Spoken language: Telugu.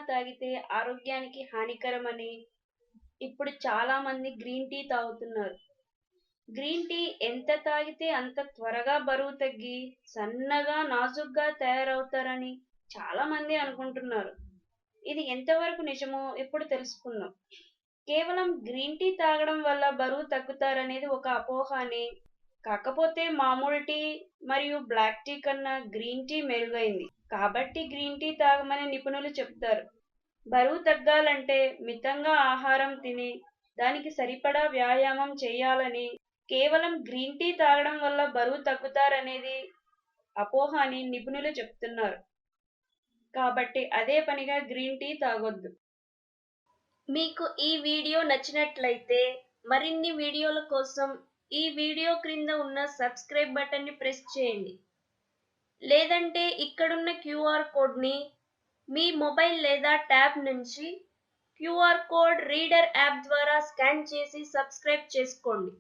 తాగితే ఆరోగ్యానికి హానికరమని ఇప్పుడు చాలా మంది గ్రీన్ టీ తాగుతున్నారు. గ్రీన్ టీ ఎంత తాగితే అంత త్వరగా బరువు తగ్గి సన్నగా నాజుగ్గా తయారవుతారని చాలా మంది అనుకుంటున్నారు. ఇది ఎంతవరకు నిజమో ఇప్పుడు తెలుసుకుందాం. కేవలం గ్రీన్ టీ తాగడం వల్ల బరువు తగ్గుతారనేది ఒక అపోహ అని, కాకపోతే మామూలు టీ మరియు బ్లాక్ టీ కన్నా గ్రీన్ టీ మెరుగైంది కాబట్టి గ్రీన్ టీ తాగమని నిపుణులు చెప్తారు. బరువు తగ్గాలంటే మితంగా ఆహారం తిని దానికి సరిపడా వ్యాయామం చేయాలని, కేవలం గ్రీన్ టీ తాగడం వల్ల బరువు తగ్గుతారనేది అపోహ అని నిపుణులు చెప్తున్నారు. కాబట్టి అదే పనిగా గ్రీన్ టీ తాగొద్దు. మీకు ఈ వీడియో నచ్చినట్లయితే మరిన్ని వీడియోల కోసం ఈ వీడియో క్రింద ఉన్న సబ్స్క్రైబ్ బటన్ని ప్రెస్ చేయండి. లేదంటే ఇక్కడున్న క్యూఆర్ కోడ్ని మీ మొబైల్ లేదా ట్యాబ్ నుంచి క్యూఆర్ కోడ్ రీడర్ యాప్ ద్వారా స్కాన్ చేసి సబ్స్క్రైబ్ చేసుకోండి.